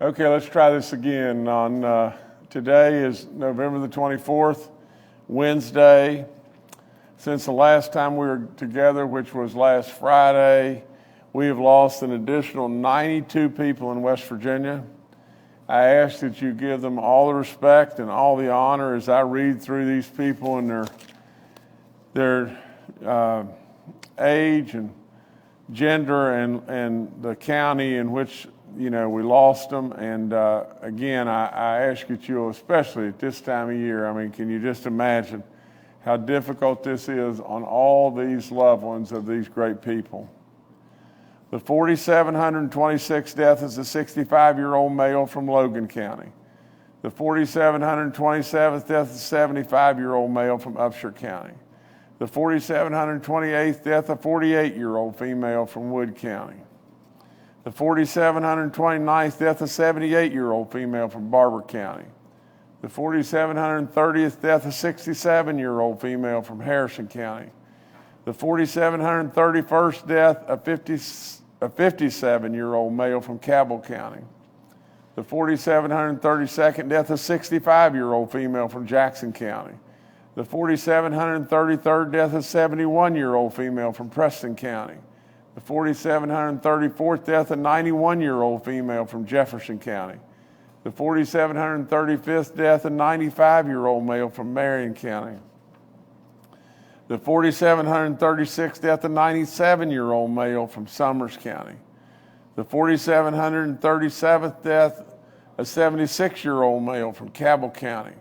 Okay, let's try this again. Today is November the 24th, Wednesday. Since the last time we were together, which was last Friday, we have lost an additional 92 people in West Virginia. I ask that you give them all the respect and all the honor as I read through these people and their age and gender and the county in which we lost them. And again, I ask that you, especially at this time of year, can you just imagine how difficult this is on all these loved ones of these great people? The 4,726th death is a 65-year-old male from Logan County. The 4,727th death is a 75-year-old male from Upshur County. The 4,728th death, a 48-year-old female from Wood County. The 4,729th death, a 78-year-old female from Barber County. The 4,730th death, a 67-year-old female from Harrison County. The 4,731st death, a 57-year-old male from Cabell County. The 4,732nd death, a 65-year-old female from Jackson County. The 4,733rd death, a 71-year-old female from Preston County. The 4,734th death, a 91-year-old female from Jefferson County. The 4,735th death, a 95-year-old male from Marion County. The 4,736th death, a 97-year-old male from Summers County. The 4,737th death, a 76-year-old male from Cabell County.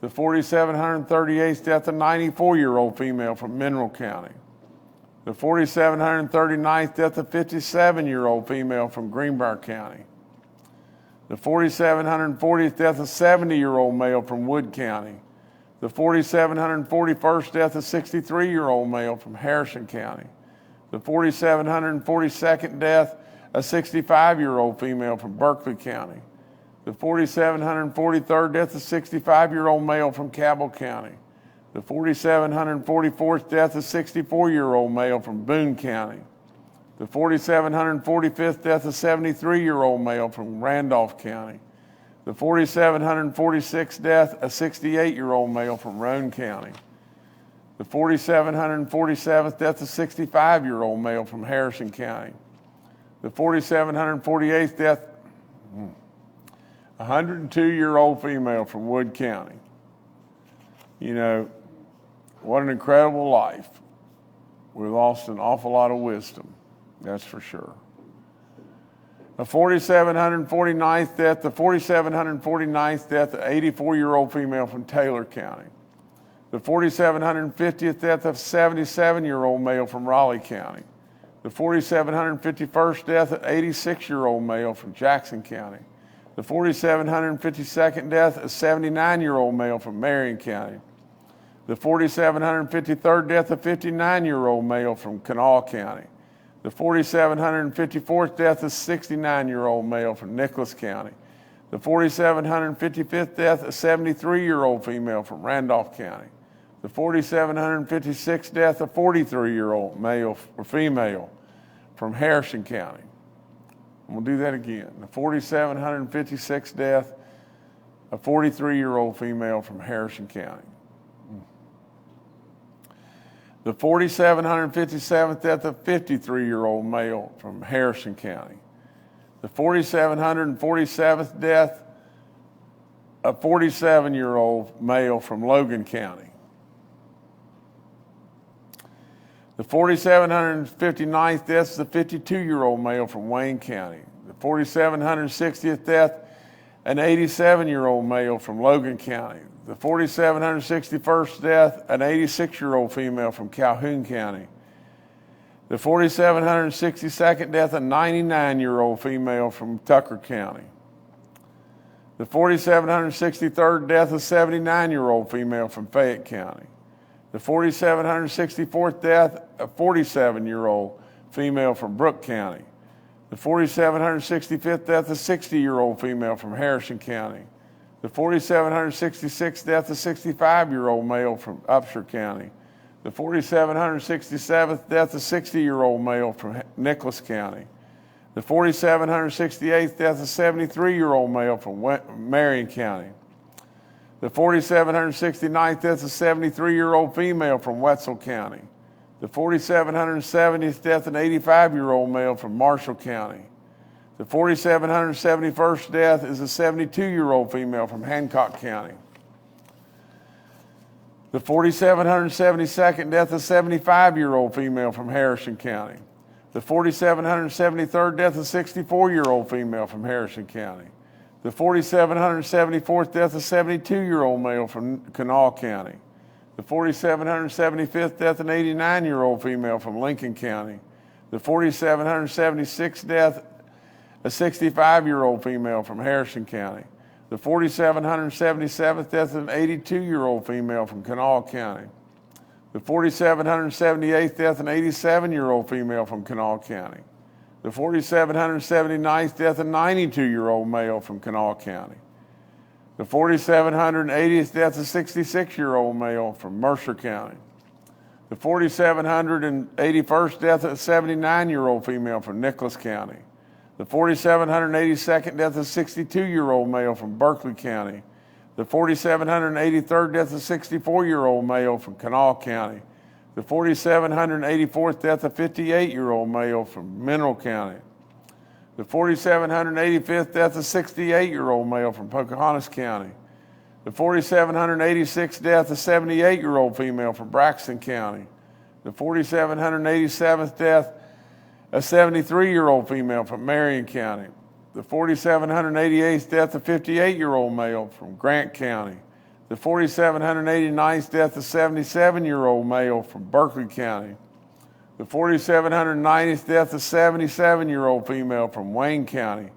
The 4,738th death, a 94-year-old female from Mineral County. The 4,739th death, a 57-year-old female from Greenbrier County. The 4,740th death, a 70-year-old male from Wood County. The 4,741st death, a 63-year-old male from Harrison County. The 4,742nd death, a 65-year-old female from Berkeley County. The 4,743rd death, a 65-year-old male from Cabell County. The 4,744th death, a 64-year-old male from Boone County. The 4,745th death, a 73-year-old male from Randolph County. The 4,746th death, a 68-year-old male from Roane County. The 4,747th death, a 65-year-old male from Harrison County. The 4,748th death, a 102-year-old female from Wood County. What an incredible life. We lost an awful lot of wisdom, that's for sure. The 4,749th death, the 4,749th death, an 84-year-old female from Taylor County. The 4,750th death, a 77-year-old male from Raleigh County. The 4,751st death, an 86-year-old male from Jackson County. The 4,752nd death, a 79-year-old male from Marion County. The 4,753rd death, a 59-year-old male from Kanawha County. The 4,754th death, a 69-year-old male from Nicholas County. The 4,755th death, a 73-year-old female from Randolph County. The 4,756th death, a 43-year-old male or female from Harrison County. We'll do that again. The 4,756th death, a 43-year-old female from Harrison County. The 4,757th death, a 53-year-old male from Harrison County. The 4,747th death, a 47-year-old male from Logan County. The 4,759th death is a 52-year-old male from Wayne County. The 4,760th death, an 87-year-old male from Logan County. The 4,761st death, an 86-year-old female from Calhoun County. The 4,762nd death, a 99-year-old female from Tucker County. The 4,763rd death, a 79-year-old female from Fayette County. The 4,764th death, a 47-year-old female from Brooke County. The 4,765th death, a 60-year-old female from Harrison County. The 4,766th death, a 65-year-old male from Upshur County. The 4,767th death, a 60-year-old male from Nicholas County. The 4,768th death, a 73-year-old male from Marion County. The 4,769th death, a 73-year-old female from Wetzel County. The 4,770th death, an 85-year-old male from Marshall County. The 4,771st death is a 72-year-old female from Hancock County. The 4,772nd death, a 75-year-old female from Harrison County. The 4,773rd death, a 64-year-old female from Harrison County. The 4,774th death, a 72-year-old male from Kanawha County. The 4,775th death, an 89-year-old female from Lincoln County. The 4,776th death, a 65-year-old female from Harrison County. The 4,777th death, an 82-year-old female from Kanawha County. The 4,778th death, an 87-year-old female from Kanawha County. The 4,779th death, a 92-year-old male from Kanawha County. The 4,780th death, a 66-year-old male from Mercer County. The 4,781st death, a 79-year-old female from Nicholas County. The 4,782nd death, a 62-year-old male from Berkeley County. The 4,783rd death, a 64-year-old male from Kanawha County. The 4,784th death, a 58-year-old male from Mineral County. The 4,785th death, a 68-year-old male from Pocahontas County. The 4,786th death, a 78-year-old female from Braxton County. The 4,787th death, a 73-year-old female from Marion County. The 4,788th death, a 58-year-old male from Grant County. The 4,789th death, a 77-year-old male from Berkeley County. The 4,790th death, a 77-year-old female from Wayne County.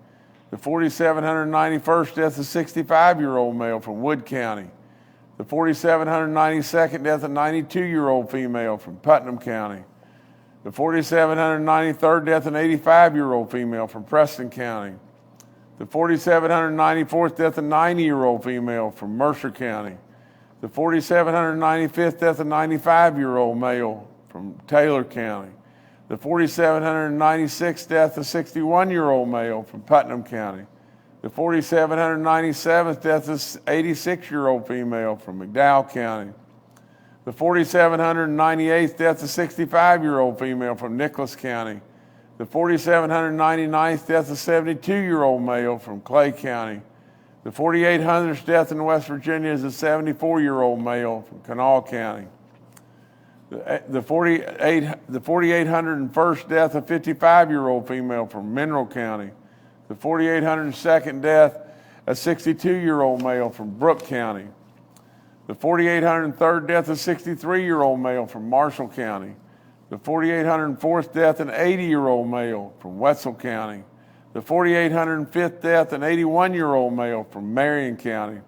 The 4,791st death, a 65-year-old male from Wood County. The 4,792nd death, a 92-year-old female from Putnam County. The 4,793rd death, an 85-year-old female from Preston County. The 4,794th death, a 90-year-old female from Mercer County. The 4,795th death, a 95-year-old male from Taylor County. The 4,796th death, a 61-year-old male from Putnam County. The 4,797th death, a 86-year-old female from McDowell County. The 4,798th death, a 65-year-old female from Nicholas County. The 4,799th death, a 72-year-old male from Clay County. The 4,800th death in West Virginia is a 74-year-old male from Kanawha County. The 4,801st death, a 55-year-old female from Mineral County. The 4,802nd death, a 62-year-old male from Brooke County. The 4,803rd death, a 63-year-old male from Marshall County. The 4,804th death, an 80-year-old male from Wetzel County. The 4,805th death, an 81-year-old male from Marion County.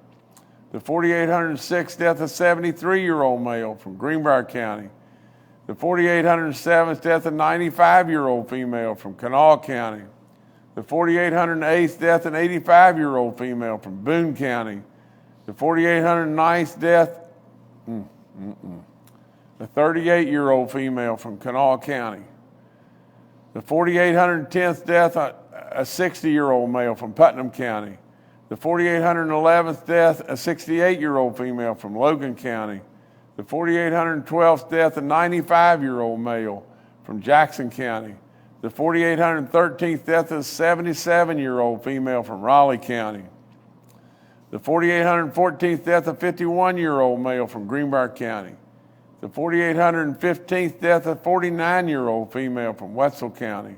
The 4,806th death, a 73-year-old male from Greenbrier County. The 4,807th death, a 95-year-old female from Kanawha County. The 4,808th death, an 85-year-old female from Boone County. The 4,809th death, a 38-year-old female from Kanawha County. The 4,810th death, a 60-year-old male from Putnam County. The 4,811th death, a 68-year-old female from Logan County. The 4,812th death, a 95-year-old male from Jackson County. The 4,813th death, a 77-year-old female from Raleigh County. The 4,814th death, a 51-year-old male from Greenbrier County. The 4,815th death, a 49-year-old female from Wetzel County.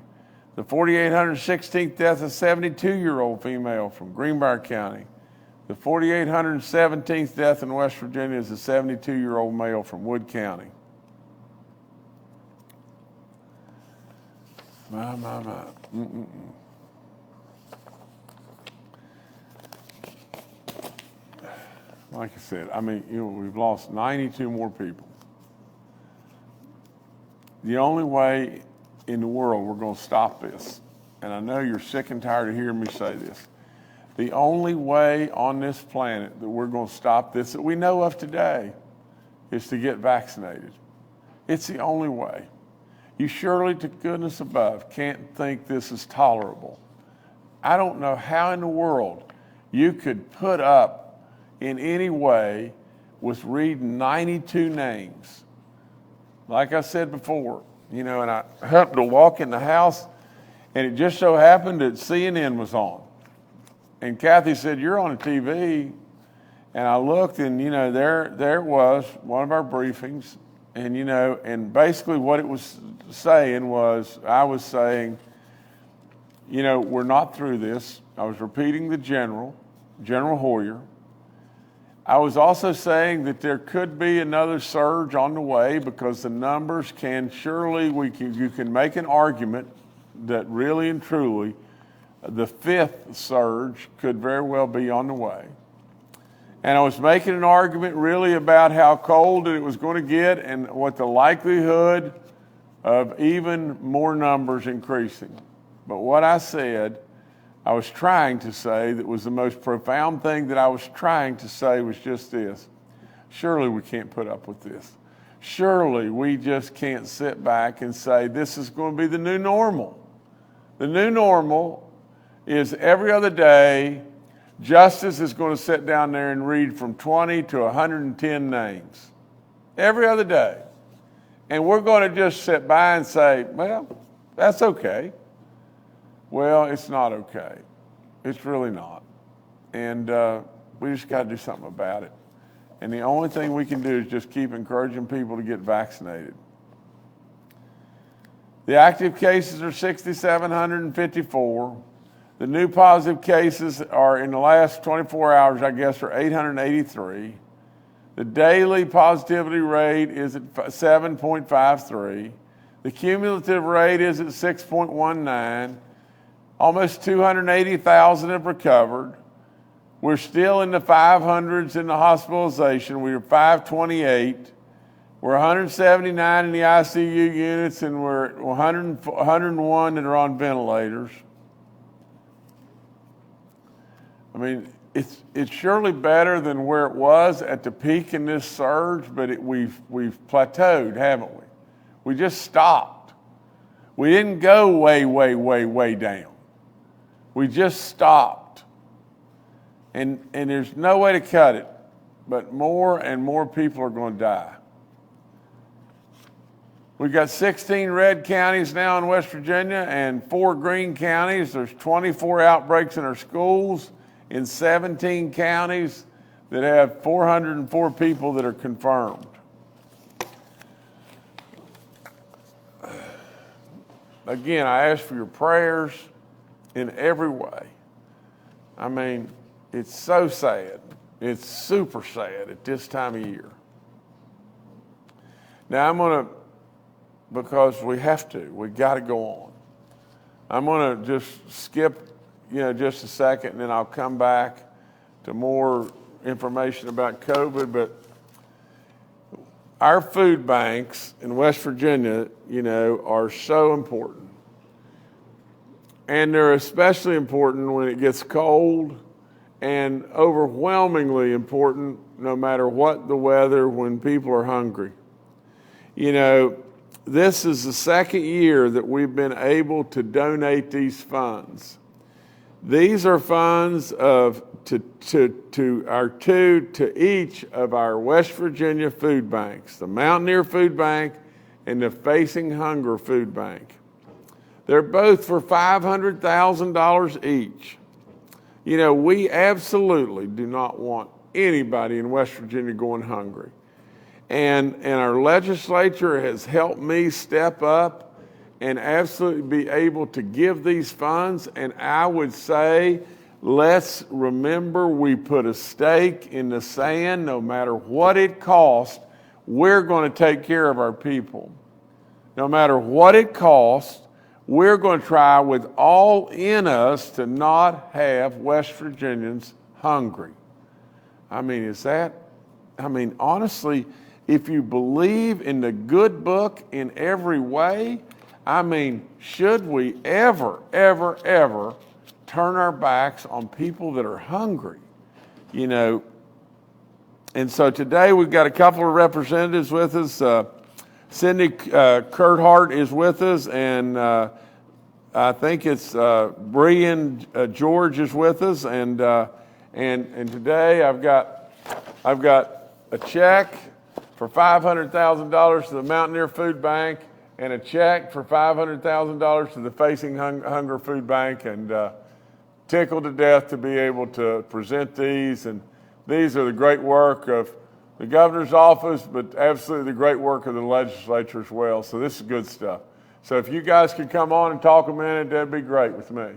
The 4,816th death, a 72-year-old female from Greenbrier County. The 4,817th death in West Virginia is a 72-year-old male from Wood County. My. Like I said, we've lost 92 more people. The only way in the world we're going to stop this, and I know you're sick and tired of hearing me say this, the only way on this planet that we're going to stop this that we know of today is to get vaccinated. It's the only way. You surely to goodness above can't think this is tolerable. I don't know how in the world you could put up in any way with reading 92 names. Like I said before, and I happened to walk in the house, and it just so happened that CNN was on. And Kathy said, "You're on TV." And I looked, and, there it was, one of our briefings. And, and basically what it was saying was, I was saying, we're not through this. I was repeating the General Hoyer. I was also saying that there could be another surge on the way because the numbers you can make an argument that really and truly the fifth surge could very well be on the way. And I was making an argument really about how cold it was going to get and what the likelihood of even more numbers increasing. But what I said, I was trying to say that was the most profound thing that I was trying to say was just this. Surely we can't put up with this. Surely we just can't sit back and say this is going to be the new normal. The new normal is every other day, Justice is going to sit down there and read from 20 to 110 names every other day. And we're going to just sit by and say, well, that's okay. Well, it's not okay. It's really not. And we just got to do something about it. And the only thing we can do is just keep encouraging people to get vaccinated. The active cases are 6,754. The new positive cases are in the last 24 hours, I guess, are 883. The daily positivity rate is at 7.53. The cumulative rate is at 6.19. Almost 280,000 have recovered. We're still in the 500s in the hospitalization. We were 528. We're 179 in the ICU units, and we're 101 that are on ventilators. I mean, it's surely better than where it was at the peak in this surge, but we've plateaued, haven't we? We just stopped. We didn't go way, way, way, way down. We just stopped. And there's no way to cut it, but more and more people are going to die. We've got 16 red counties now in West Virginia and 4 green counties. There's 24 outbreaks in our schools in 17 counties that have 404 people that are confirmed. Again, I ask for your prayers in every way. I mean, it's so sad. It's super sad at this time of year. Now because we have to, we got to go on. I'm going to just skip just a second, and then I'll come back to more information about COVID. But our food banks in West Virginia, are so important. And they're especially important when it gets cold, and overwhelmingly important no matter what the weather when people are hungry. This is the second year that we've been able to donate these funds. These are funds to each of our West Virginia food banks, the Mountaineer Food Bank and the Facing Hunger Food Bank. They're both for $500,000 each. We absolutely do not want anybody in West Virginia going hungry. And our legislature has helped me step up and absolutely be able to give these funds. And I would say, let's remember we put a stake in the sand. No matter what it costs, we're going to take care of our people. No matter what it costs, we're going to try with all in us to not have West Virginians hungry. Honestly, if you believe in the good book in every way, should we ever, ever, ever turn our backs on people that are hungry? And so today we've got a couple of representatives with us. Cindy Kurthart is with us, and I think it's Brian George is with us, and today I've got a check for $500,000 to the Mountaineer Food Bank and a check for $500,000 to the Facing Hunger Food Bank, and tickled to death to be able to present these. And these are the great work of the governor's office, but absolutely the great work of the legislature as well. So this is good stuff. So if you guys could come on and talk a minute, that'd be great with me.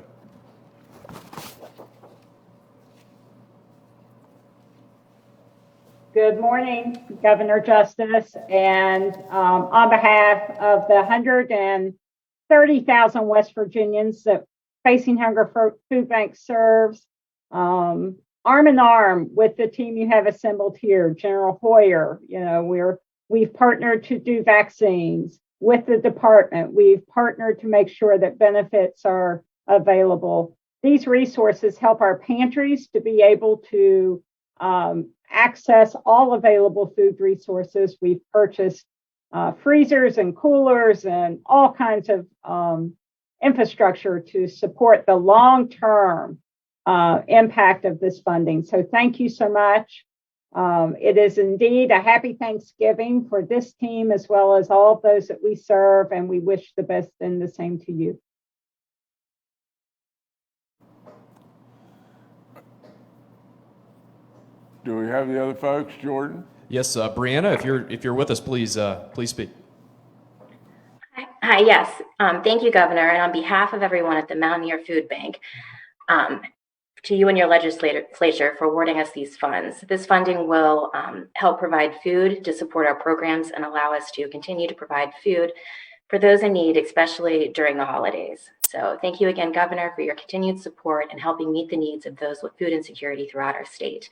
Good morning, Governor Justice, and on behalf of the 130,000 West Virginians that Facing Hunger Food Bank serves, arm in arm with the team you have assembled here, General Hoyer, we've partnered to do vaccines with the department. We've partnered to make sure that benefits are available. These resources help our pantries to be able to access all available food resources. We've purchased freezers and coolers and all kinds of infrastructure to support the long-term impact of this funding. So thank you so much. It is indeed a happy Thanksgiving for this team as well as all of those that we serve, and we wish the best and the same to you. Do we have the other folks, Jordan? Yes, Brianna, if you're with us, please speak. Hi, yes. Thank you, Governor. And on behalf of everyone at the Mountaineer Food Bank, to you and your legislature for awarding us these funds. This funding will help provide food to support our programs and allow us to continue to provide food for those in need, especially during the holidays. So thank you again, Governor, for your continued support and helping meet the needs of those with food insecurity throughout our state.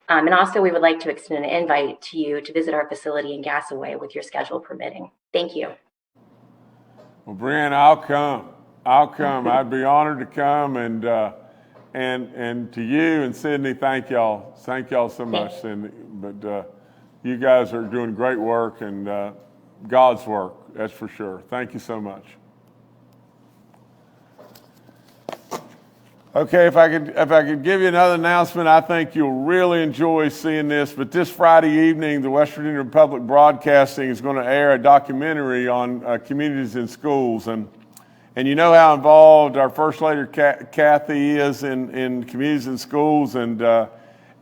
And also, we would like to extend an invite to you to visit our facility in Gassaway with your schedule permitting. Thank you. Well, Brian, I'll come. I'd be honored to come, and to you and Sydney, thank y'all so much, Cindy. But you guys are doing great work, and God's work, that's for sure. Thank you so much. Okay, if I could give you another announcement, I think you'll really enjoy seeing this. But this Friday evening, the West Virginia Public Broadcasting is going to air a documentary on communities in schools, and you know how involved our First Lady Kathy is in communities and schools, and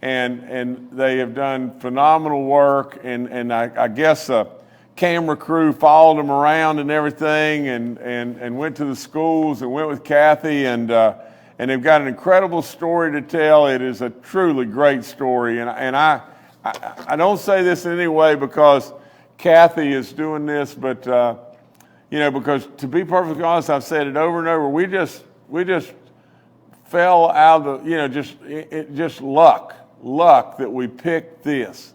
they have done phenomenal work. And I guess a camera crew followed them around and everything, and went to the schools and went with Kathy, and they've got an incredible story to tell. It is a truly great story. And I don't say this in any way because Kathy is doing this, but, because to be perfectly honest, I've said it over and over, we just fell out of the, just luck that we picked this,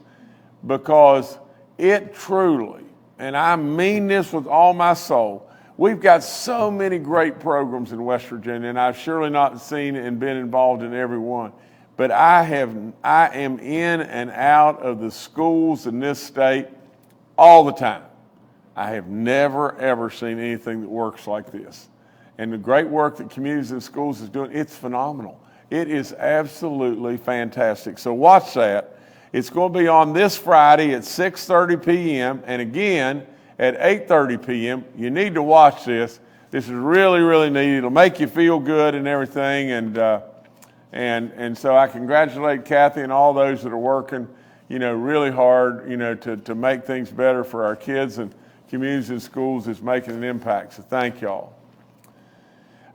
because it truly, and I mean this with all my soul, we've got so many great programs in West Virginia, and I've surely not seen and been involved in every one. But I am in and out of the schools in this state all the time. I have never, ever seen anything that works like this. And the great work that Communities in Schools is doing, it's phenomenal. It is absolutely fantastic. So watch that. It's going to be on this Friday at 6:30 p.m. And again, at 8:30 p.m. You need to watch this. This is really, really neat. It'll make you feel good and everything. And so I congratulate Kathy and all those that are working, really hard, to make things better for our kids, and Communities in Schools is making an impact. So thank y'all.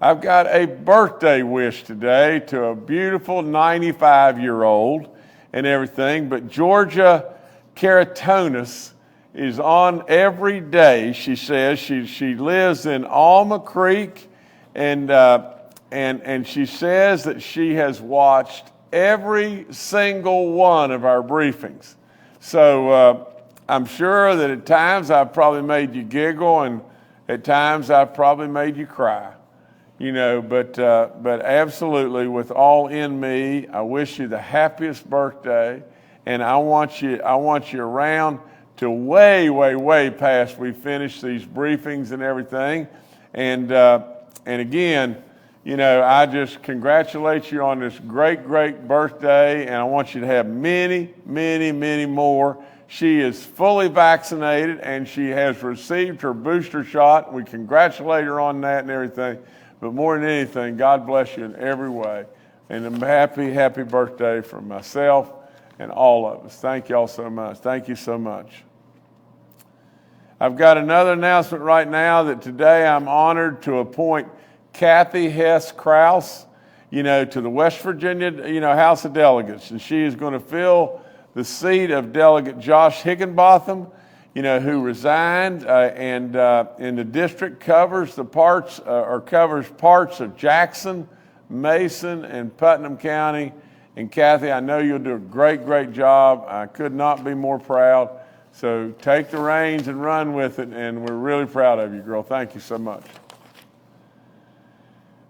I've got a birthday wish today to a beautiful 95-year-old and everything, but Georgia Caratonis is on every day. She says she lives in Alma Creek, and she says that she has watched every single one of our briefings. So I'm sure that at times I've probably made you giggle, and at times I've probably made you cry, but absolutely, with all in me, I wish you the happiest birthday, and I want you around till way, way, way past we finish these briefings and everything. And again, you know, I just congratulate you on this great, great birthday, and I want you to have many, many, many more. She is fully vaccinated, and she has received her booster shot. We congratulate her on that and everything. But more than anything, God bless you in every way. And a happy, happy birthday from myself and all of us. Thank y'all so much. Thank you so much. I've got another announcement right now that today I'm honored to appoint Kathy Hess Kraus, you know, to the West Virginia, you know, House of Delegates. And she is going to fill the seat of Delegate Josh Higginbotham, you know, who resigned, and the district covers the parts, or covers parts of Jackson, Mason, and Putnam County. And Kathy, I know you'll do a great, great job. I could not be more proud. So take the reins and run with it, and we're really proud of you, girl. Thank you so much.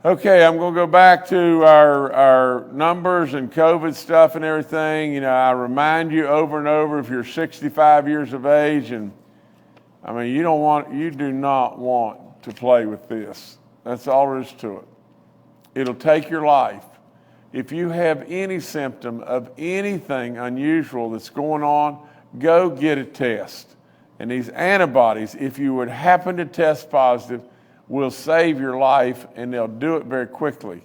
Okay, I'm going to go back to our numbers and COVID stuff and everything. You know, I remind you over and over, if you're 65 years of age, and I mean, you do not want to play with this. That's all there is to it. It'll take your life. If you have any symptom of anything unusual that's going on, go get a test. And these antibodies, if you would happen to test positive, will save your life, and they'll do it very quickly.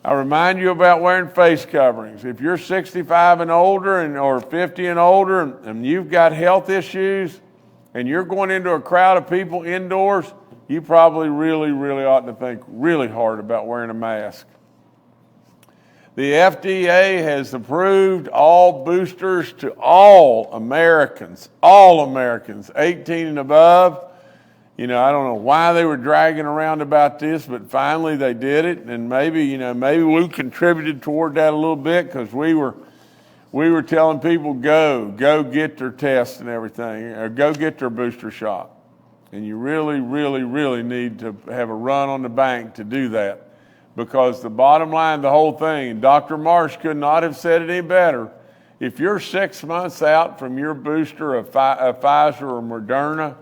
I remind you about wearing face coverings. If you're 65 and older, or 50 and older, and you've got health issues, and you're going into a crowd of people indoors, you probably really, really ought to think really hard about wearing a mask. The FDA has approved all boosters to all Americans, 18 and above. You know, I don't know why they were dragging around about this, but finally they did it. And maybe we contributed toward that a little bit, because we were telling people, go get their test and everything, or go get their booster shot. And you really, really, really need to have a run on the bank to do that. Because the bottom line, the whole thing, Dr. Marsh could not have said it any better. If you're 6 months out from your booster of Pfizer or Moderna,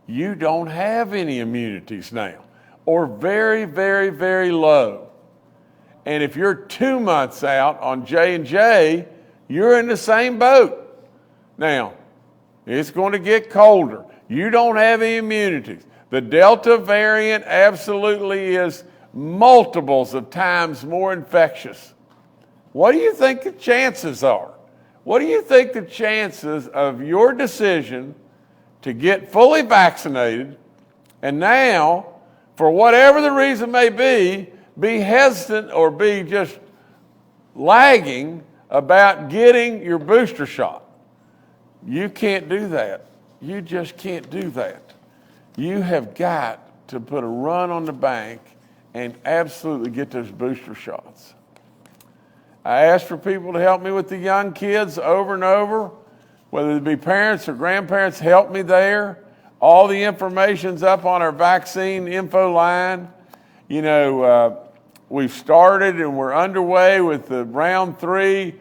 you don't have any immunities now, or very, very, very low. And if you're 2 months out on J&J, you're in the same boat. Now, it's going to get colder. You don't have any immunities. The Delta variant absolutely is multiples of times more infectious. What do you think the chances are? What do you think the chances of your decision to get fully vaccinated, and now, for whatever the reason may be hesitant or be just lagging about getting your booster shot? You can't do that. You just can't do that. You have got to put a run on the bank and absolutely get those booster shots. I asked for people to help me with the young kids over and over, whether it be parents or grandparents, help me there. All the information's up on our vaccine info line. You know, we've started and we're underway with the round 3,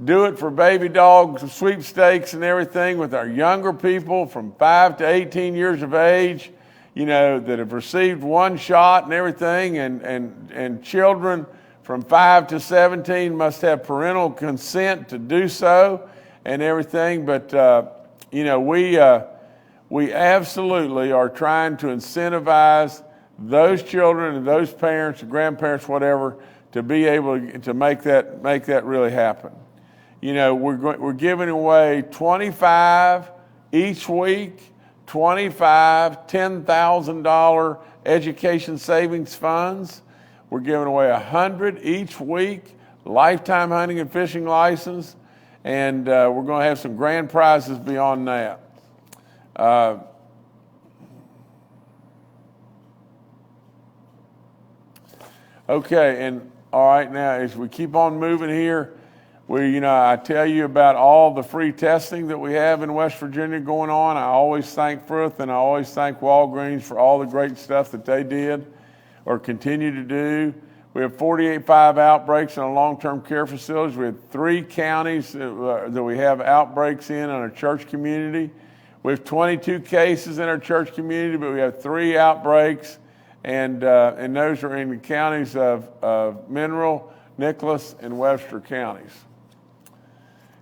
do it for baby dogs, sweepstakes and everything with our younger people from 5 to 18 years of age, you know, that have received 1 shot and everything, and children from 5 to 17 must have parental consent to do so and everything. But, you know, we absolutely are trying to incentivize those children and those parents, grandparents, whatever, to be able to make that really happen. You know, we're giving away 25 each week, 25 $10,000 education savings funds. We're giving away 100 each week, lifetime hunting and fishing license, and we're going to have some grand prizes beyond that. Okay, and all right, now as we keep on moving here, I tell you about all the free testing that we have in West Virginia going on. I always thank Frith and I always thank Walgreens for all the great stuff that they did or continue to do. We have 48.5 outbreaks in our long-term care facilities. We have 3 counties that we have outbreaks in our church community. We have 22 cases in our church community, but we have 3 outbreaks, and those are in the counties of Mineral, Nicholas, and Webster counties.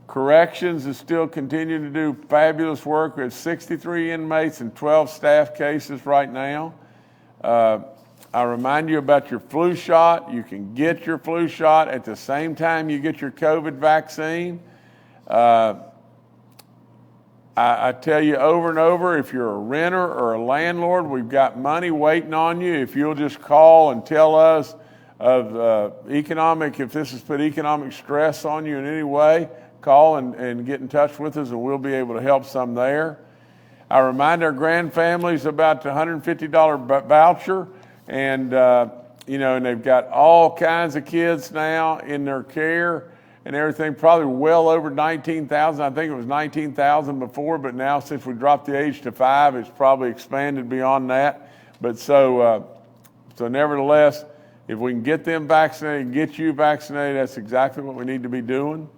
Corrections is still continuing to do fabulous work. We have 63 inmates and 12 staff cases right now. I remind you about your flu shot. You can get your flu shot at the same time you get your COVID vaccine. I tell you over and over, if you're a renter or a landlord, we've got money waiting on you. If you'll just call and tell us of if this has put economic stress on you in any way, call and get in touch with us, and we'll be able to help some there. I remind our grand families about the $150 voucher, and and they've got all kinds of kids now in their care and everything, probably well over 19,000. I think it was 19,000 before, but now since we dropped the age to 5, it's probably expanded beyond that. But so nevertheless, if we can get them vaccinated, get you vaccinated, that's exactly what we need to be doing.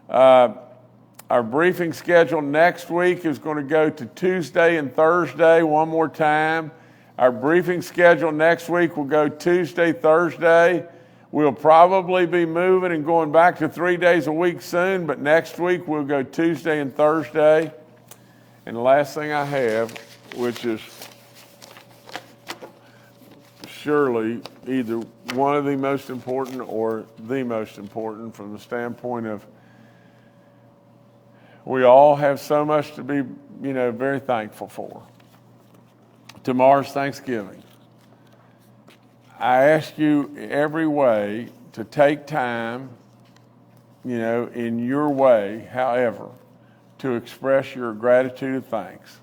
Our briefing schedule next week is going to go to Tuesday and Thursday one more time. Our briefing schedule next week will go Tuesday, Thursday. We'll probably be moving and going back to 3 days a week soon, but next week we'll go Tuesday and Thursday. And the last thing I have, which is surely either one of the most important or the most important from the standpoint of we all have so much to be, very thankful for. Tomorrow's Thanksgiving. I ask you every way to take time, in your way, however, to express your gratitude and thanks,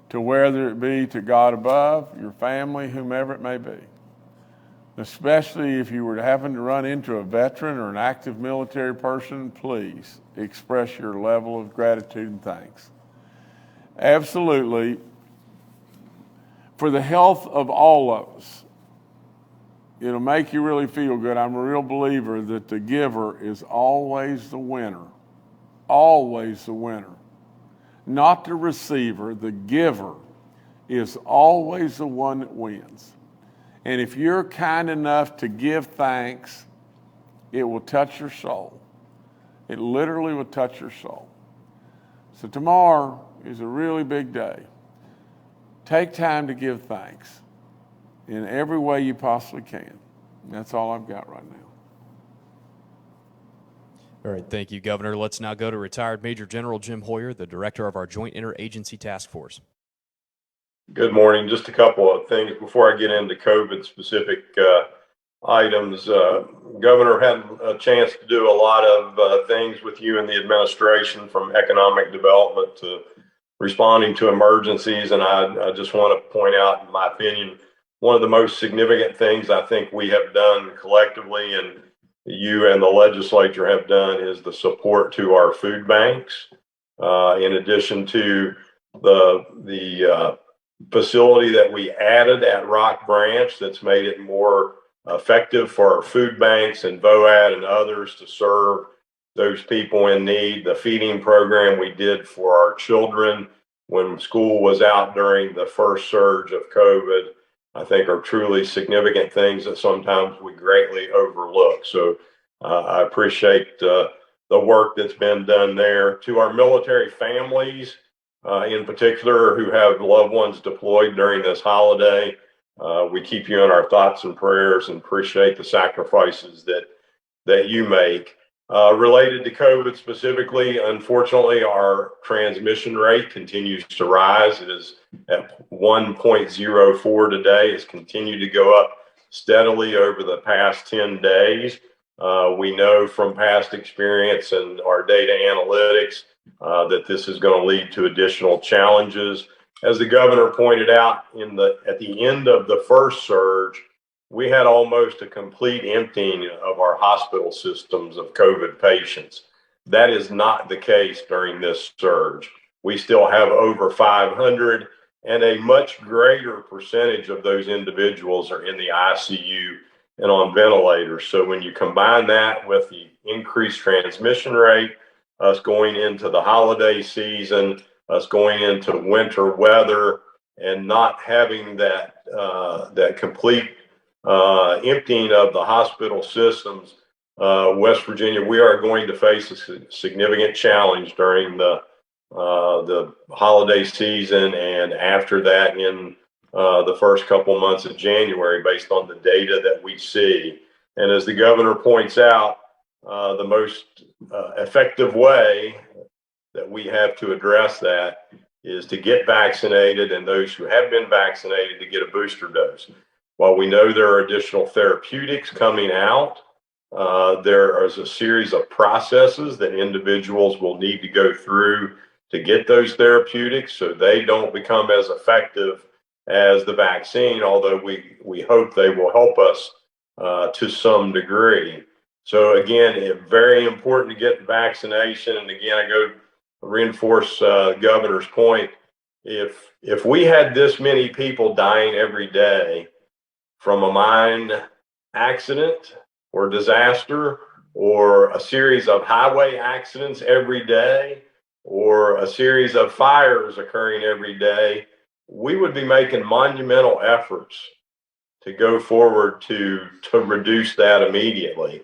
to whether it be to God above, your family, whomever it may be. Especially if you were to happen to run into a veteran or an active military person, please express your level of gratitude and thanks. Absolutely. For the health of all of us, it'll make you really feel good. I'm a real believer that the giver is always the winner. Always the winner. Not the receiver, the giver is always the one that wins. And if you're kind enough to give thanks, it will touch your soul. It literally will touch your soul. So tomorrow is a really big day. Take time to give thanks in every way you possibly can. That's all I've got right now. All right, thank you, Governor. Let's now go to retired Major General Jim Hoyer, the director of our Joint Interagency Task Force. Good morning. Just a couple of things before I get into COVID-specific items. Governor had a chance to do a lot of things with you and the administration, from economic development to responding to emergencies. And I just want to point out, in my opinion, one of the most significant things I think we have done collectively, and you and the legislature have done, is the support to our food banks. In addition to the facility that we added at Rock Branch, that's made it more effective for our food banks and VOAD and others to serve those people in need. The feeding program we did for our children when school was out during the first surge of COVID, I think, are truly significant things that sometimes we greatly overlook. So I appreciate the work that's been done there. To our military families, in particular, who have loved ones deployed during this holiday, we keep you in our thoughts and prayers and appreciate the sacrifices that you make. Related to COVID specifically, unfortunately, our transmission rate continues to rise. It is at 1.04 today. It's continued to go up steadily over the past 10 days. We know from past experience and our data analytics that this is going to lead to additional challenges. As the governor pointed out, at the end of the first surge, we had almost a complete emptying of our hospital systems of COVID patients. That is not the case during this surge. We still have over 500, and a much greater percentage of those individuals are in the ICU and on ventilators. So when you combine that with the increased transmission rate, us going into the holiday season, us going into winter weather, and not having that complete emptying of the hospital systems, West Virginia, we are going to face a significant challenge during the holiday season and after that in the first couple months of January, based on the data that we see. And as the governor points out, the most effective way that we have to address that is to get vaccinated, and those who have been vaccinated to get a booster dose. While we know there are additional therapeutics coming out, there is a series of processes that individuals will need to go through to get those therapeutics so they don't become as effective as the vaccine, although we hope they will help us to some degree. So again, it's very important to get vaccination. And again, I go reinforce Governor's point. If we had this many people dying every day from a mine accident or disaster, or a series of highway accidents every day, or a series of fires occurring every day, we would be making monumental efforts to go forward to reduce that immediately.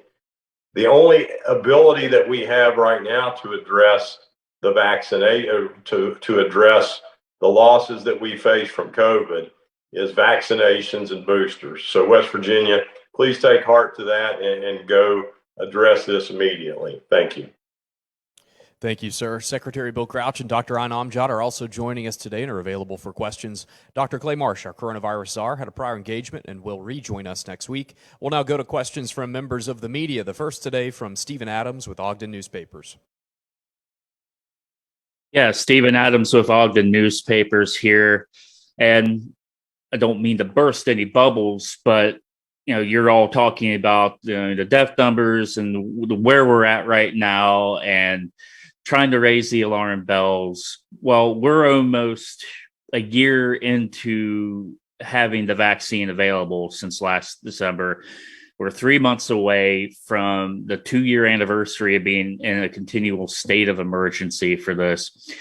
The only ability that we have right now to address the vaccination, to address the losses that we face from COVID, is vaccinations and boosters. So West Virginia, please take heart to that and go address this immediately. Thank you. Thank you, sir. Secretary Bill Crouch and Dr. Ayn Amjad are also joining us today and are available for questions. Dr. Clay Marsh, our coronavirus czar, had a prior engagement and will rejoin us next week. We'll now go to questions from members of the media. The first today from Stephen Adams with Ogden Newspapers. Yeah, Stephen Adams with Ogden Newspapers here. And I don't mean to burst any bubbles, but you're all talking about the death numbers and where we're at right now and trying to raise the alarm bells. Well, we're almost a year into having the vaccine available since last December. We're 3 months away from the 2-year anniversary of being in a continual state of emergency for this.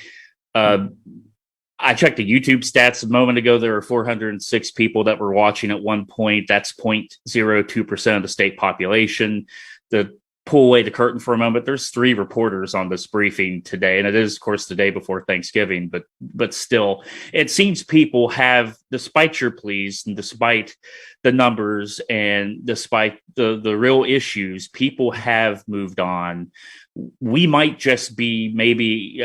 I checked the YouTube stats a moment ago. There were 406 people that were watching at one point. That's 0.02% of the state population. To pull away the curtain for a moment, there's 3 reporters on this briefing today, and it is, of course, the day before Thanksgiving. But still, it seems people have, despite your pleas and despite the numbers and despite the real issues, people have moved on. We might just be maybe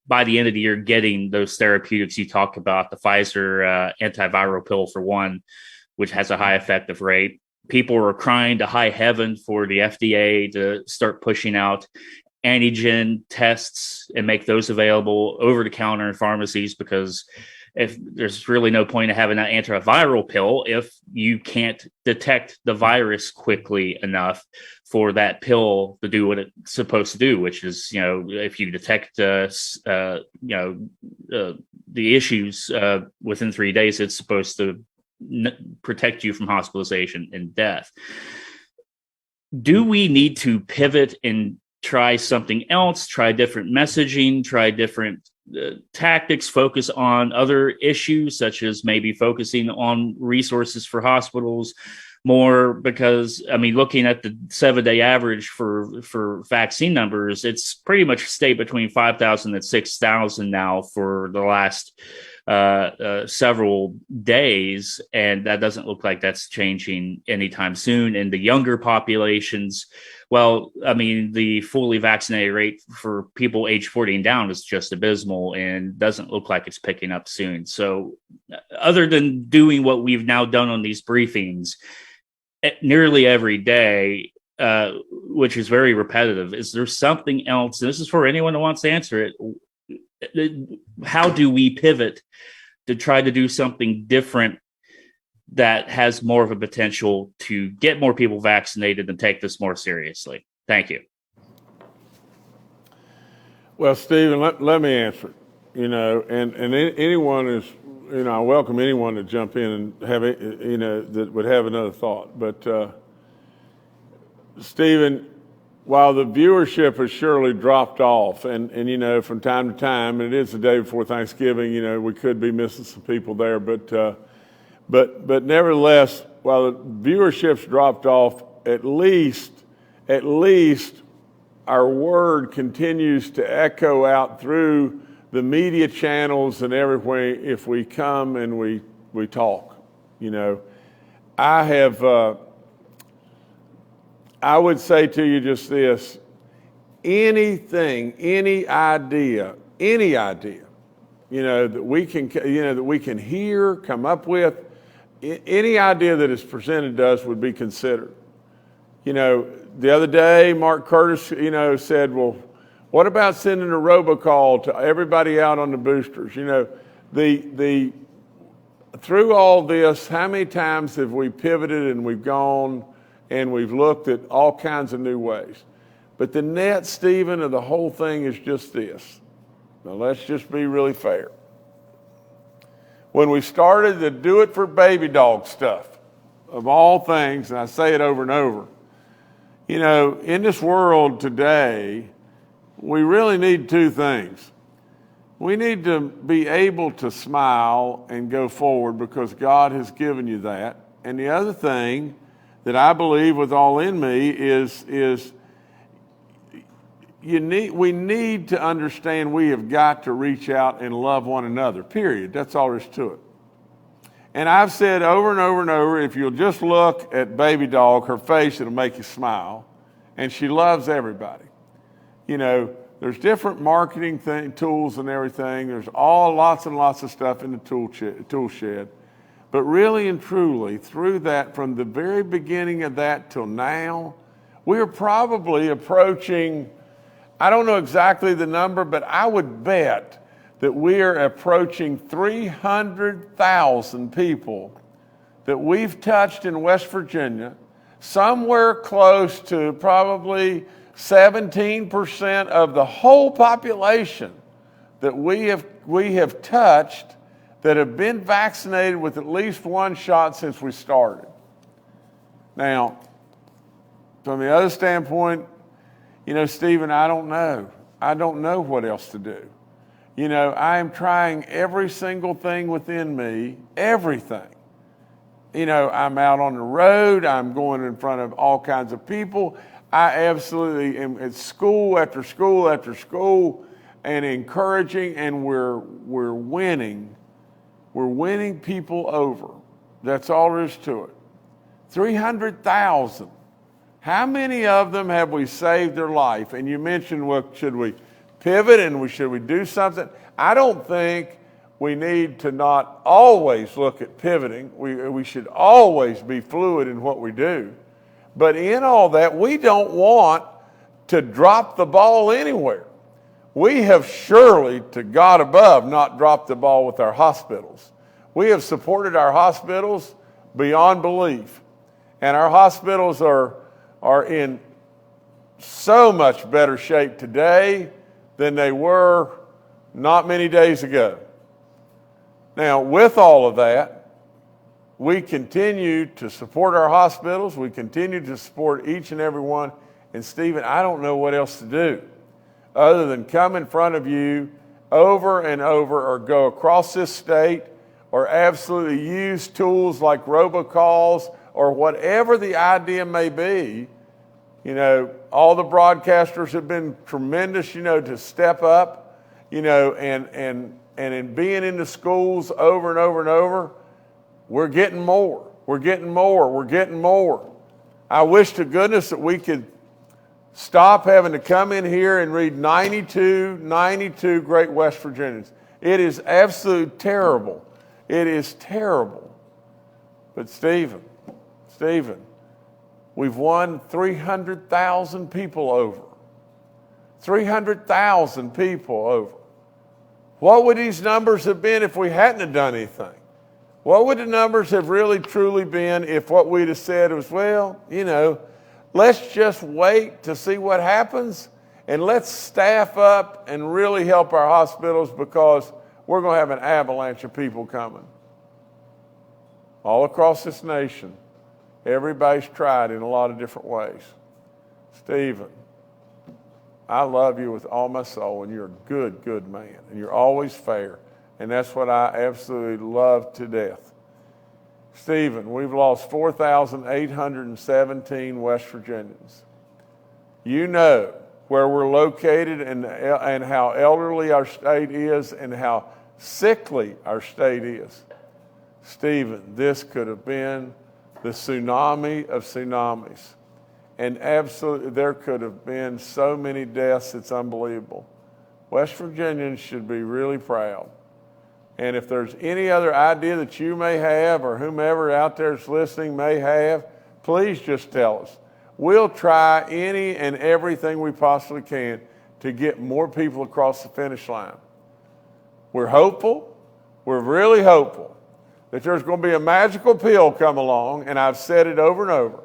by the end of the year getting those therapeutics you talk about, the Pfizer antiviral pill for one, which has a high effective rate. People are crying to high heaven for the FDA to start pushing out antigen tests and make those available over the counter in pharmacies, because if there's really no point in having an antiviral pill if you can't detect the virus quickly enough for that pill to do what it's supposed to do, which is, if you detect, the issues within 3 days, it's supposed to protect you from hospitalization and death. Do we need to pivot and try something else, try different messaging, try different tactics, focus on other issues, such as maybe focusing on resources for hospitals more? Because, looking at the 7-day average for vaccine numbers, it's pretty much stayed between 5,000 and 6,000 now for the last several days, and that doesn't look like that's changing anytime soon. In the younger populations, well, the fully vaccinated rate for people age 40 and down is just abysmal and doesn't look like it's picking up soon. So other than doing what we've now done on these briefings nearly every day, which is very repetitive, is there something else? And this is for anyone who wants to answer it. How do we pivot to try to do something different that has more of a potential to get more people vaccinated and take this more seriously? Thank you. Well, Stephen, let me answer it. anyone is, I welcome anyone to jump in and have it, that would have another thought. But Stephen, while the viewership has surely dropped off, and from time to time, and it is the day before Thanksgiving, we could be missing some people there, but nevertheless, while the viewership's dropped off, at least our word continues to echo out through the media channels and everywhere if we come and we talk. I would say to you just this: anything, any idea, that we can hear, come up with, any idea that is presented to us would be considered. The other day, Mark Curtis, said, well, what about sending a robocall to everybody out on the boosters? Through all this, how many times have we pivoted and we've gone and we've looked at all kinds of new ways? But the net, Stephen, of the whole thing is just this. Now, let's just be really fair. When we started the do it for baby dog stuff, of all things, and I say it over and over, in this world today, we really need two things. We need to be able to smile and go forward because God has given you that. And the other thing that I believe with all in me is we need to understand we have got to reach out and love one another, period. That's all there is to it. And I've said over and over and over, if you'll just look at baby dog, her face, it'll make you smile. And she loves everybody. There's different marketing tools and everything. There's lots and lots of stuff in the tool shed. But really and truly, through that, from the very beginning of that till now, we are probably approaching, I don't know exactly the number, but I would bet that we are approaching 300,000 people that we've touched in West Virginia, somewhere close to probably 17% of the whole population that we have touched that have been vaccinated with at least one shot since we started. Now, from the other standpoint, Stephen, I don't know. I don't know what else to do. I am trying every single thing within me, everything. I'm out on the road. I'm going in front of all kinds of people. I absolutely am at school after school after school and encouraging, and we're winning. We're winning people over. That's all there is to it. 300,000. How many of them have we saved their life? And you mentioned, well, should we pivot and should we do something? I don't think we need to not always look at pivoting. We should always be fluid in what we do. But in all that, we don't want to drop the ball anywhere. We have surely, to God above, not dropped the ball with our hospitals. We have supported our hospitals beyond belief. And our hospitals are in so much better shape today than they were not many days ago. Now, with all of that, we continue to support our hospitals. We continue to support each and every one. And Stephen, I don't know what else to do other than come in front of you over and over, or go across this state, or absolutely use tools like robocalls or whatever the idea may be. All the broadcasters have been tremendous, to step up, and in being in the schools over and over and over, we're getting more. We're getting more. We're getting more. I wish to goodness that we could stop having to come in here and read 92 great West Virginians. It is absolutely terrible. It is terrible. But Stephen, we've won 300,000 people over. 300,000 people over. What would these numbers have been if we hadn't have done anything? What would the numbers have really truly been if what we'd have said was, well, let's just wait to see what happens, And let's staff up and really help our hospitals, because we're going to have an avalanche of people coming. All across this nation, everybody's tried in a lot of different ways. Stephen, I love you with all my soul, and you're a good, good man, and you're always fair, and that's what I absolutely love to death. Stephen, we've lost 4,817 West Virginians. You know where we're located and how elderly our state is and how sickly our state is. Stephen, this could have been the tsunami of tsunamis. And absolutely, there could have been so many deaths, it's unbelievable. West Virginians should be really proud. And if there's any other idea that you may have, or whomever out there is listening may have, please just tell us. We'll try any and everything we possibly can to get more people across the finish line. We're hopeful, we're really hopeful that there's going to be a magical pill come along, and I've said it over and over,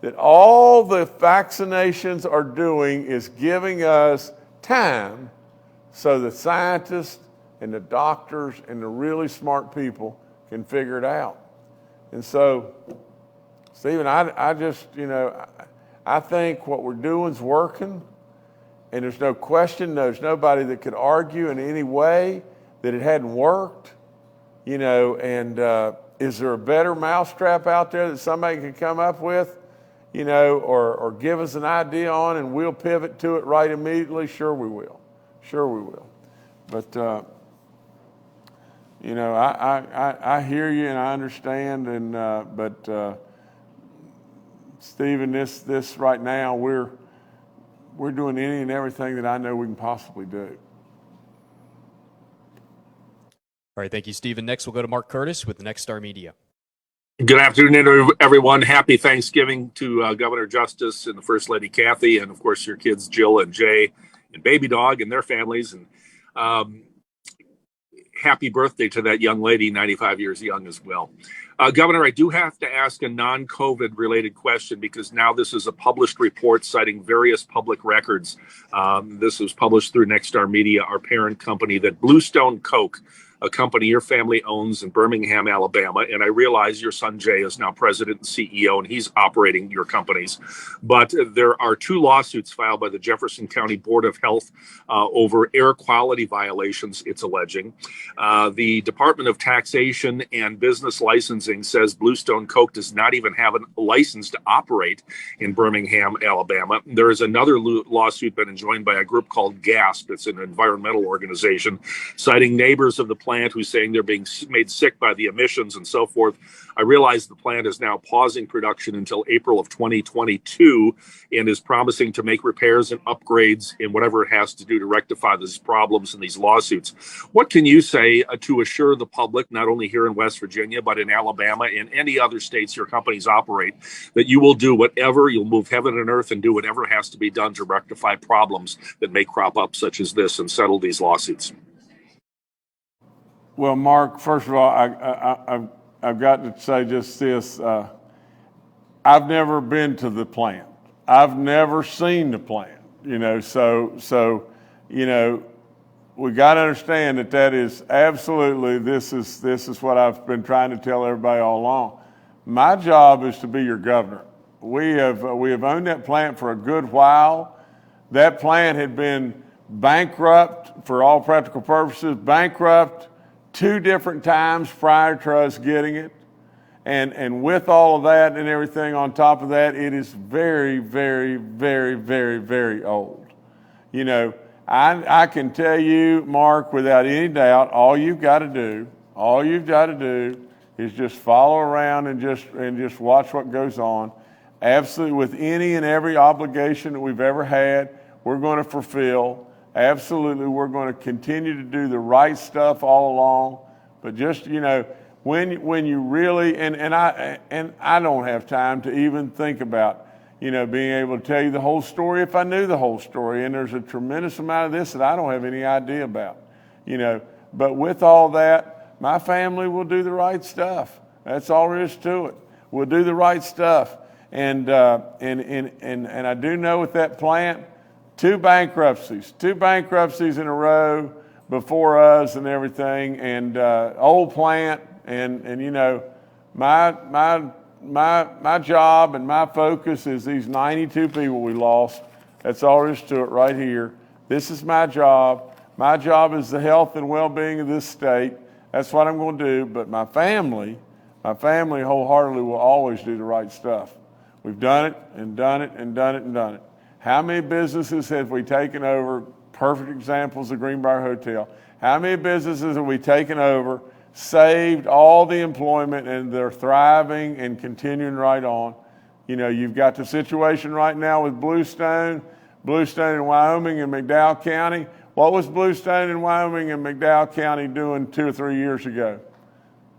that all the vaccinations are doing is giving us time so the scientists and the doctors and the really smart people can figure it out. And so, Stephen, I just, I think what we're doing is working, and there's no question, there's nobody that could argue in any way that it hadn't worked, and is there a better mousetrap out there that somebody can come up with? Or give us an idea on, and we'll pivot to it right immediately? Sure we will. Sure we will. But, I hear you and I understand, but Stephen, this right now, we're doing any and everything that I know we can possibly do. All right, thank you, Stephen. Next, we'll go to Mark Curtis with Next Star Media. Good afternoon, everyone. Happy Thanksgiving to Governor Justice and the First Lady Kathy, and of course your kids Jill and Jay and Baby Dog and their families. And happy birthday to that young lady, 95 years young as well. Governor, I do have to ask a non-COVID related question, because now this is a published report citing various public records. This was published through Next Star Media, our parent company, that Bluestone Coke, a company your family owns in Birmingham, Alabama. And I realize your son Jay is now president and CEO, and he's operating your companies. But there are 2 lawsuits filed by the Jefferson County Board of Health over air quality violations, it's alleging. The Department of Taxation and Business Licensing says Bluestone Coke does not even have a license to operate in Birmingham, Alabama. There is another lawsuit been enjoined by a group called GASP. It's an environmental organization, citing neighbors of the plant who's saying they're being made sick by the emissions and so forth. I realize the plant is now pausing production until April of 2022 and is promising to make repairs and upgrades in whatever it has to do to rectify these problems and these lawsuits. What can you say to assure the public, not only here in West Virginia, but in Alabama and any other states your companies operate, that you will do whatever, you'll move heaven and earth and do whatever has to be done to rectify problems that may crop up such as this and settle these lawsuits? Well, Mark, first of all, I've got to say just this. I've never been to the plant. I've never seen the plant, so we got to understand that is absolutely, this is what I've been trying to tell everybody all along. My job is to be your governor. We have owned that plant for a good while. That plant had been bankrupt for all practical purposes, bankrupt 2 different times prior to us getting it. And with all of that and everything on top of that, it is very, very, very, very, very old. I can tell you, Mark, without any doubt, all you've got to do is just follow around and just watch what goes on. Absolutely, with any and every obligation that we've ever had, we're going to fulfill. Absolutely, we're going to continue to do the right stuff all along. But just, when you really, and I don't have time to even think about, being able to tell you the whole story if I knew the whole story. And there's a tremendous amount of this that I don't have any idea about, But with all that, my family will do the right stuff. That's all there is to it. We'll do the right stuff. And I do know with that plant, two bankruptcies in a row before us and everything, and old plant, and you know, my job and my focus is these 92 people we lost. That's all there is to it right here. This is my job. My job is the health and well-being of this state. That's what I'm going to do. But my family wholeheartedly will always do the right stuff. We've done it and done it and done it and done it. How many businesses have we taken over? Perfect examples, the Greenbrier Hotel. How many businesses have we taken over, saved all the employment, and they're thriving and continuing right on? You know, you've got the situation right now with Bluestone in Wyoming and McDowell County. What was Bluestone in Wyoming and McDowell County doing 2 or 3 years ago?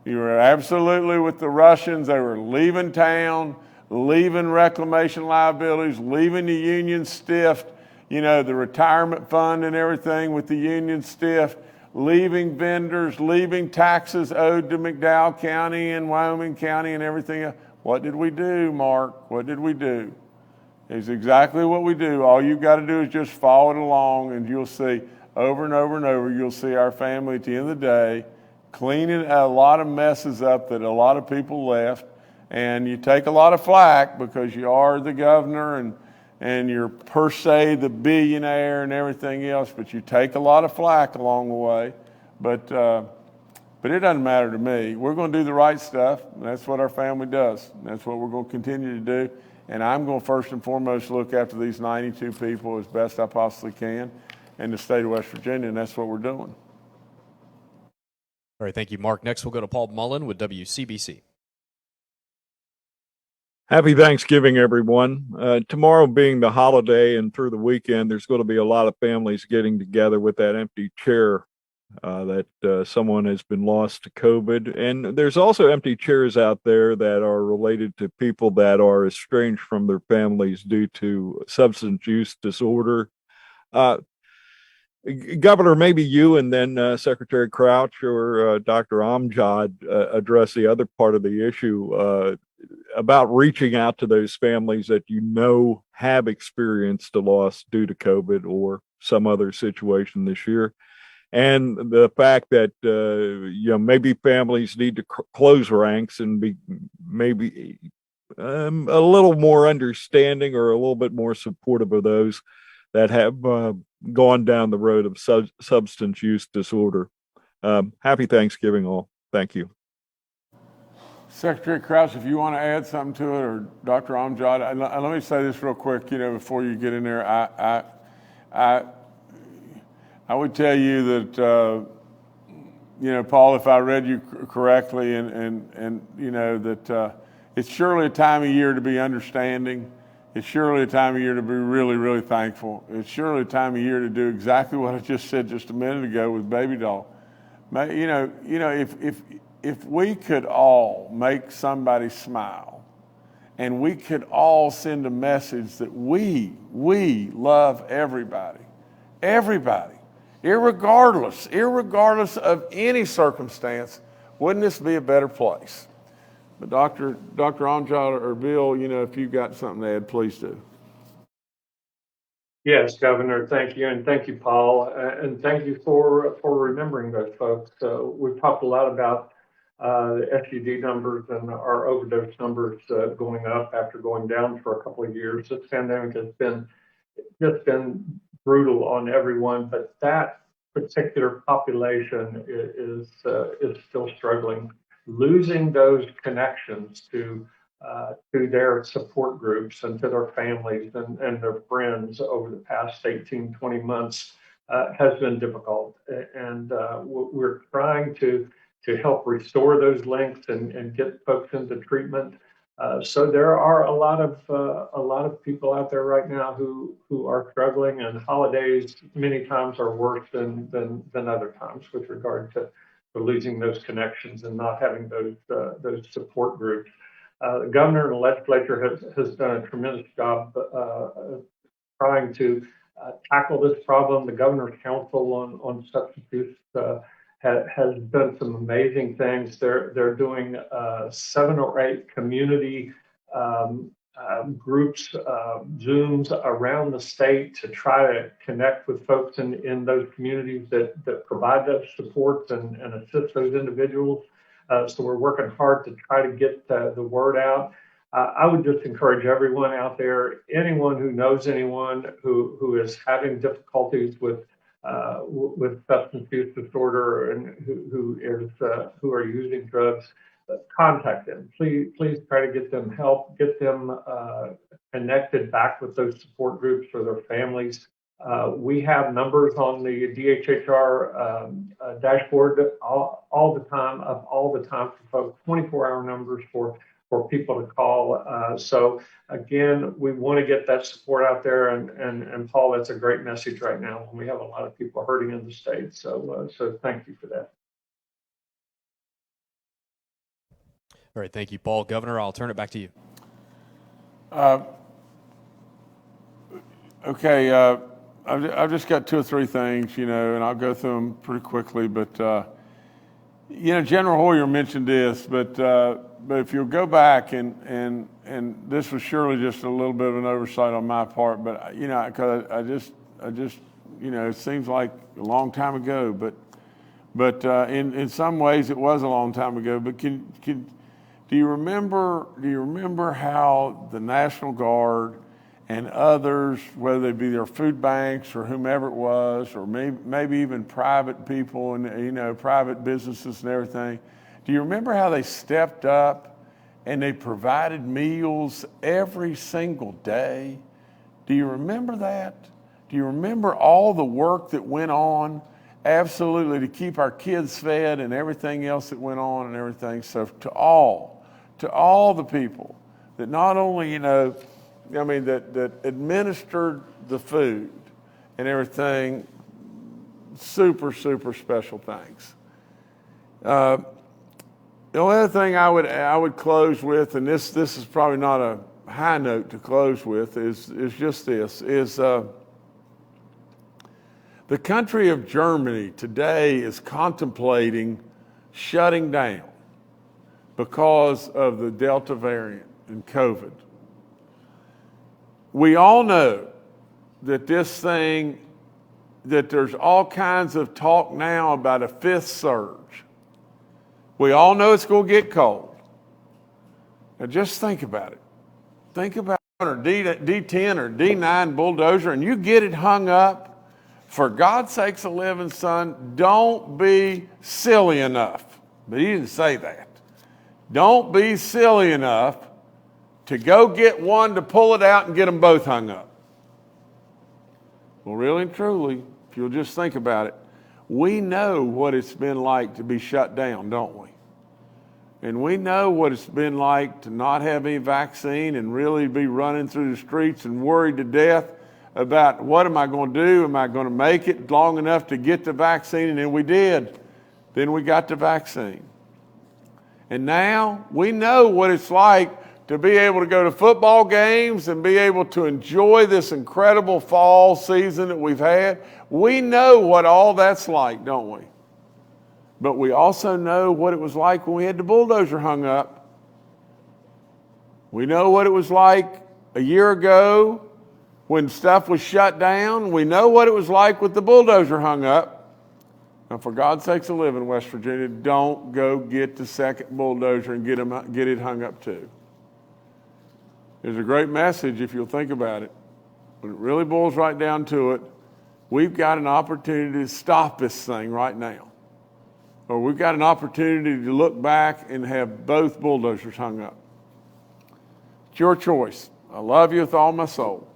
You were absolutely with the Russians. They were leaving town, leaving reclamation liabilities, leaving the union stiffed, you know, the retirement fund and everything with the union stiffed, leaving vendors, leaving taxes owed to McDowell County and Wyoming County and everything else. What did we do, Mark? What did we do? It's exactly what we do. All you've got to do is just follow it along, and you'll see over and over and over, you'll see our family at the end of the day cleaning a lot of messes up that a lot of people left. And you take a lot of flack because you are the governor and you're per se the billionaire and everything else, but you take a lot of flack along the way. But it doesn't matter to me. We're going to do the right stuff. And that's what our family does. And that's what we're going to continue to do. And I'm going to first and foremost look after these 92 people as best I possibly can in the state of West Virginia, and that's what we're doing. All right, thank you, Mark. Next, we'll go to Paul Mullen with WCBC. Happy Thanksgiving, everyone. Tomorrow being the holiday and through the weekend, there's going to be a lot of families getting together with that empty chair that someone has been lost to COVID. And there's also empty chairs out there that are related to people that are estranged from their families due to substance use disorder. Governor, maybe you and then Secretary Crouch or Dr. Amjad address the other part of the issue about reaching out to those families that you know have experienced a loss due to COVID or some other situation this year. And the fact that, you know, maybe families need to close ranks and be maybe a little more understanding or a little bit more supportive of those that have gone down the road of substance use disorder. Happy Thanksgiving all. Thank you. Secretary Crouch, if you want to add something to it, or Dr. Amjad, let me say this real quick, you know, before you get in there. I would tell you that, you know, Paul, if I read you correctly, and you know, that it's surely a time of year to be understanding. It's surely a time of year to be really, really thankful. It's surely a time of year to do exactly what I just said just a minute ago with Baby Doll. You know, if we could all make somebody smile, and we could all send a message that we love everybody, irregardless of any circumstance, wouldn't this be a better place? But Dr. Amjad or Bill, you know, if you've got something to add, please do. Yes, Governor, thank you. And thank you, Paul. And thank you for remembering those folks. We've talked a lot about the SUD numbers and our overdose numbers going up after going down for a couple of years. This pandemic has just been brutal on everyone, but that particular population is still struggling. Losing those connections to their support groups and to their families and their friends over the past 18, 20 months has been difficult. And we're trying to help restore those links and get folks into treatment. So there are a lot of people out there right now who are struggling, and holidays many times are worse than other times with regard to losing those connections and not having those support groups. The governor and the legislature has done a tremendous job trying to tackle this problem. The governor's council on substance use has done some amazing things. They're doing 7 or 8 community groups, Zooms around the state to try to connect with folks in those communities that provide those supports and assist those individuals. So we're working hard to try to get the word out. I would just encourage everyone out there, anyone who knows anyone who is having difficulties with substance use disorder and who are using drugs, contact them. Please try to get them help, get them connected back with those support groups or their families. We have numbers on the DHHR dashboard all the time for folks, 24-hour numbers for people to call. So again, we want to get that support out there, and Paul, that's a great message right now when we have a lot of people hurting in the state. So thank you for that. All right, thank you, Paul. Governor, I'll turn it back to you. Okay, I've just got 2 or 3 things, and I'll go through them pretty quickly. But General Hoyer mentioned this, but if you'll go back and this was surely just a little bit of an oversight on my part, but because I just it seems like a long time ago, but in some ways it was a long time ago. But do you remember how the National Guard and others, whether they be their food banks or whomever it was, or maybe even private people and private businesses and everything, do you remember how they stepped up and they provided meals every single day? Do you remember that? Do you remember all the work that went on? Absolutely, to keep our kids fed and everything else that went on and everything. So to all the people that not only, that administered the food and everything, super, super special thanks. The only other thing I would close with, and this is probably not a high note to close with, is just this, the country of Germany today is contemplating shutting down because of the Delta variant and COVID. We all know that that there's all kinds of talk now about a 5th surge. We all know it's going to get cold. Now just think about it. Think about a D10 or D9 bulldozer and you get it hung up. For God's sakes a living, son, don't be silly enough. But he didn't say that. Don't be silly enough to go get one to pull it out and get them both hung up. Well, really and truly, if you'll just think about it, we know what it's been like to be shut down, don't we? And we know what it's been like to not have any vaccine and really be running through the streets and worried to death about what am I going to do? Am I going to make it long enough to get the vaccine? And then we did. Then we got the vaccine. And now we know what it's like to be able to go to football games and be able to enjoy this incredible fall season that we've had. We know what all that's like, don't we? But we also know what it was like when we had the bulldozer hung up. We know what it was like a year ago when stuff was shut down. We know what it was like with the bulldozer hung up. Now, for God's sakes a living, West Virginia, don't go get the second bulldozer and get it hung up too. There's a great message if you'll think about it. When it really boils right down to it, we've got an opportunity to stop this thing right now. Or we've got an opportunity to look back and have both bulldozers hung up. It's your choice. I love you with all my soul.